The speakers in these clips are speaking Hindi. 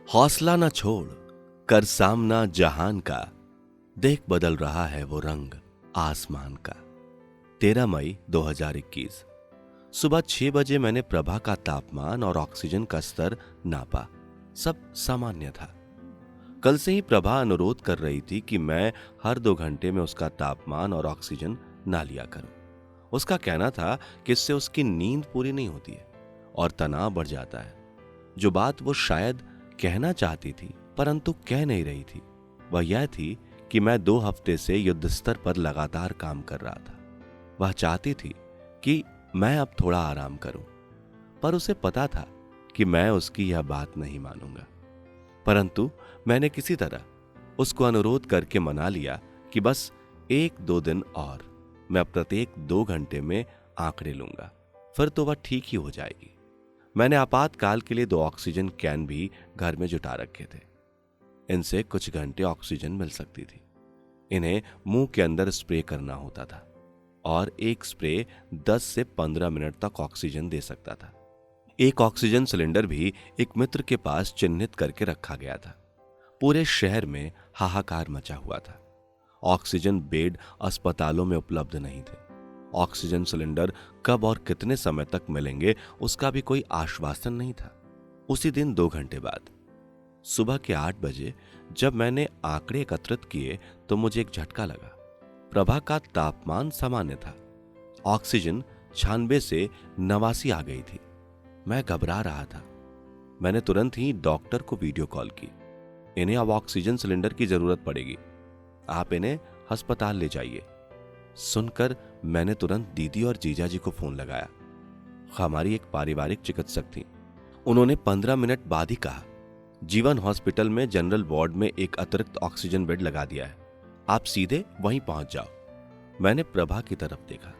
हौसला न छोड़, कर सामना जहान का, देख बदल रहा है वो रंग आसमान का। 13 मई 2021। सुबह 6 बजे मैंने प्रभा का तापमान और ऑक्सीजन का स्तर नापा। सब सामान्य था। कल से ही प्रभा अनुरोध कर रही थी कि मैं हर 2 घंटे में उसका तापमान और ऑक्सीजन ना लिया करूं। उसका कहना था कि इससे उसकी नींद पूरी नहीं होती है और तनाव बढ़ जाता है। जो बात वो शायद कहना चाहती थी परंतु कह नहीं रही थी, वह यह थी कि मैं 2 हफ्ते से युद्ध स्तर पर लगातार काम कर रहा था। वह चाहती थी कि मैं अब थोड़ा आराम करूं, पर उसे पता था कि मैं उसकी यह बात नहीं मानूंगा। परंतु मैंने किसी तरह उसको अनुरोध करके मना लिया कि बस 1-2 दिन और मैं प्रत्येक 2 घंटे में आंकड़े लूंगा, फिर तो वह ठीक ही हो जाएगी। मैंने आपातकाल के लिए 2 ऑक्सीजन कैन भी घर में जुटा रखे थे। इनसे कुछ घंटे ऑक्सीजन मिल सकती थी। इन्हें मुंह के अंदर स्प्रे करना होता था और एक स्प्रे 10 से 15 मिनट तक ऑक्सीजन दे सकता था। एक ऑक्सीजन सिलेंडर भी एक मित्र के पास चिन्हित करके रखा गया था। पूरे शहर में हाहाकार मचा हुआ था। ऑक्सीजन बेड अस्पतालों में उपलब्ध नहीं थे। ऑक्सीजन सिलेंडर कब और कितने समय तक मिलेंगे उसका भी कोई आश्वासन नहीं था। उसी दिन 2 घंटे बाद सुबह के 8 बजे जब मैंने आंकड़े एकत्रित किए तो मुझे एक झटका लगा। प्रभा का तापमान सामान्य था। ऑक्सीजन 96 से 89 आ गई थी। मैं घबरा रहा था। मैंने तुरंत ही डॉक्टर को वीडियो कॉल की। इन्हें अब ऑक्सीजन सिलेंडर की जरूरत पड़ेगी, आप इन्हें अस्पताल ले जाइए। सुनकर मैंने तुरंत दीदी और जीजाजी को फोन लगाया। हमारी एक पारिवारिक चिकित्सक थी। उन्होंने 15 मिनट बाद ही कहा, जीवन हॉस्पिटल में जनरल वार्ड में एक अतिरिक्त ऑक्सीजन बेड लगा दिया है, आप सीधे वहीं पहुंच जाओ। मैंने प्रभा की तरफ देखा।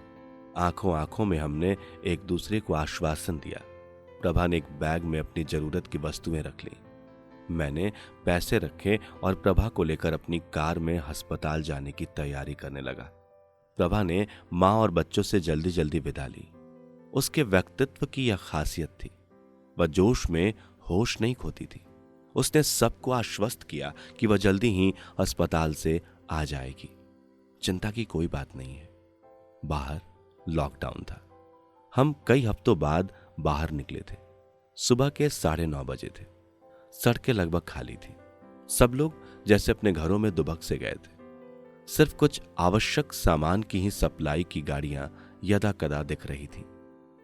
आंखों आंखों में हमने एक दूसरे को आश्वासन दिया। प्रभा ने एक बैग में अपनी जरूरत की वस्तुएं रख ली। मैंने पैसे रखे और प्रभा को लेकर अपनी कार में अस्पताल जाने की तैयारी करने लगा। प्रभा ने मां और बच्चों से जल्दी जल्दी विदा ली। उसके व्यक्तित्व की यह खासियत थी, वह जोश में होश नहीं खोती थी। उसने सबको आश्वस्त किया कि वह जल्दी ही अस्पताल से आ जाएगी। चिंता की कोई बात नहीं है। बाहर लॉकडाउन था। हम कई हफ्तों बाद बाहर निकले थे। सुबह के 9:30 बजे थे। सड़कें लगभग खाली थी। सब लोग जैसे अपने घरों में दुबक से गए थे। सिर्फ कुछ आवश्यक सामान की ही सप्लाई की गाड़ियां यदा कदा दिख रही थी।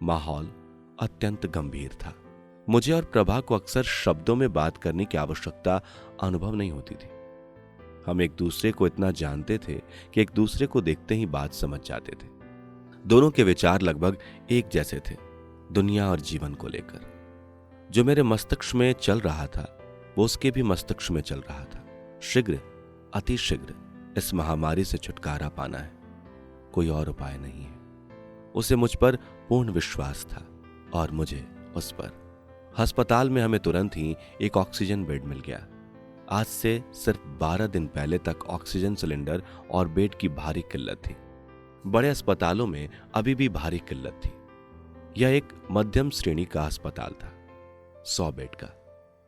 माहौल अत्यंत गंभीर था। मुझे और प्रभा को अक्सर शब्दों में बात करने की आवश्यकता अनुभव नहीं होती थी। हम एक दूसरे को इतना जानते थे कि एक दूसरे को देखते ही बात समझ जाते थे। दोनों के विचार लगभग एक जैसे थे, दुनिया और जीवन को लेकर। जो मेरे मस्तिष्क में चल रहा था वो उसके भी मस्तिष्क में चल रहा था। शीघ्र, अति शीघ्र इस महामारी से छुटकारा पाना है, कोई और उपाय नहीं है। उसे मुझ पर पूर्ण विश्वास था और मुझे उस पर। अस्पताल में हमें तुरंत ही एक ऑक्सीजन बेड मिल गया। आज से सिर्फ 12 दिन पहले तक ऑक्सीजन सिलेंडर और बेड की भारी किल्लत थी। बड़े अस्पतालों में अभी भी भारी किल्लत थी। यह एक मध्यम श्रेणी का अस्पताल था, 100 बेड का।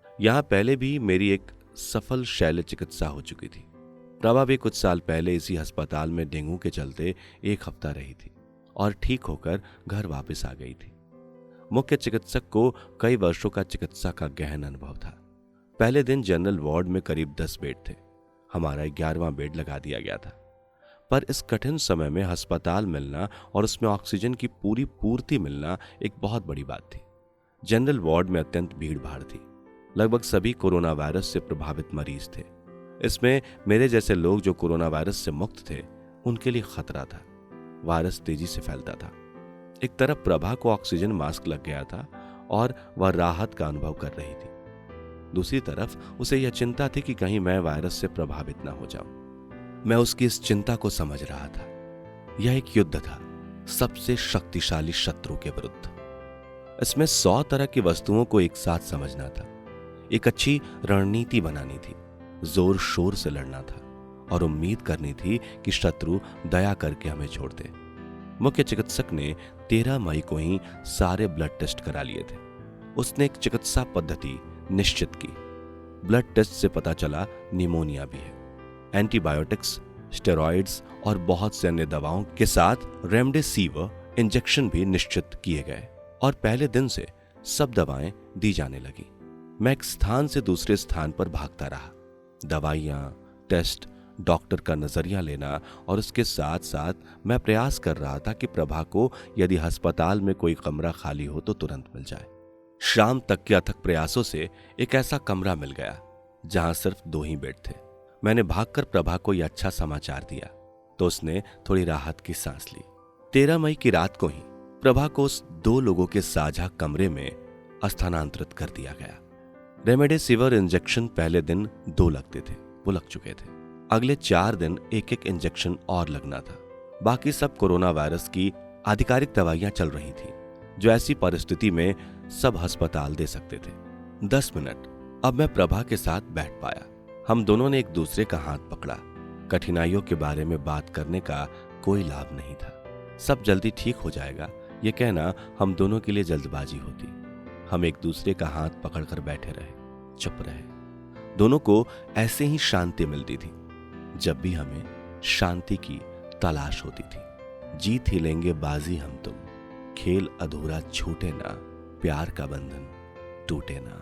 यहां पहले भी मेरी एक सफल शल्य चिकित्सा हो चुकी थी। प्रभा भी कुछ साल पहले इसी अस्पताल में डेंगू के चलते 1 हफ्ता रही थी और ठीक होकर घर वापस आ गई थी। मुख्य चिकित्सक को कई वर्षों का चिकित्सा का गहन अनुभव था। पहले दिन जनरल वार्ड में करीब 10 बेड थे। हमारा 11वां बेड लगा दिया गया था। पर इस कठिन समय में अस्पताल मिलना और उसमें ऑक्सीजन की पूरी पूर्ति मिलना एक बहुत बड़ी बात थी। जनरल वार्ड में अत्यंत भीड़ भाड़ थी। लगभग सभी कोरोना वायरस से प्रभावित मरीज थे। इसमें मेरे जैसे लोग जो कोरोना वायरस से मुक्त थे, उनके लिए खतरा था। वायरस तेजी से फैलता था। एक तरफ प्रभा को ऑक्सीजन मास्क लग गया था और वह राहत का अनुभव कर रही थी। दूसरी तरफ उसे यह चिंता थी कि कहीं मैं वायरस से प्रभावित न हो जाऊं। मैं उसकी इस चिंता को समझ रहा था। यह एक युद्ध था, सबसे शक्तिशाली शत्रु के विरुद्ध। इसमें 100 तरह की वस्तुओं को एक साथ समझना था। एक अच्छी रणनीति बनानी थी, जोर शोर से लड़ना था और उम्मीद करनी थी कि शत्रु दया करके हमें छोड़ दे। मुख्य चिकित्सक ने 13 मई को ही सारे ब्लड टेस्ट करा लिए थे। उसने एक चिकित्सा पद्धति निश्चित की। ब्लड टेस्ट से पता चला निमोनिया भी है। एंटीबायोटिक्स, स्टेरॉइड्स और बहुत से अन्य दवाओं के साथ रेमडेसिविर इंजेक्शन भी निश्चित किए गए और पहले दिन से सब दवाएं दी जाने लगी। मैं एक स्थान से दूसरे स्थान पर भागता रहा। दवाइयां, टेस्ट, डॉक्टर का नजरिया लेना और उसके साथ साथ मैं प्रयास कर रहा था कि प्रभा को यदि अस्पताल में कोई कमरा खाली हो तो तुरंत मिल जाए। शाम तक के अथक प्रयासों से एक ऐसा कमरा मिल गया जहां सिर्फ 2 ही बेड थे। मैंने भागकर प्रभा को यह अच्छा समाचार दिया तो उसने थोड़ी राहत की सांस ली। 13 मई की रात को ही प्रभा को उस 2 लोगों के साझा कमरे में स्थानांतरित कर दिया गया। रेमडेसिविर इंजेक्शन पहले दिन 2 लगते थे, वो लग चुके थे। अगले 4 दिन एक एक इंजेक्शन और लगना था। बाकी सब कोरोना वायरस की आधिकारिक दवाइयां चल रही थी जो ऐसी परिस्थिति में सब अस्पताल दे सकते थे। 10 मिनट अब मैं प्रभा के साथ बैठ पाया। हम दोनों ने एक दूसरे का हाथ पकड़ा। कठिनाइयों के बारे में बात करने का कोई लाभ नहीं था। सब जल्दी ठीक हो जाएगा ये कहना हम दोनों के लिए जल्दबाजी होती। हम एक दूसरे का हाथ पकड़कर बैठे रहे, चुप रहे। दोनों को ऐसे ही शांति मिलती थी जब भी हमें शांति की तलाश होती थी। जीत ही लेंगे बाजी हम तुम, खेल अधूरा छूटे ना, प्यार का बंधन टूटे ना।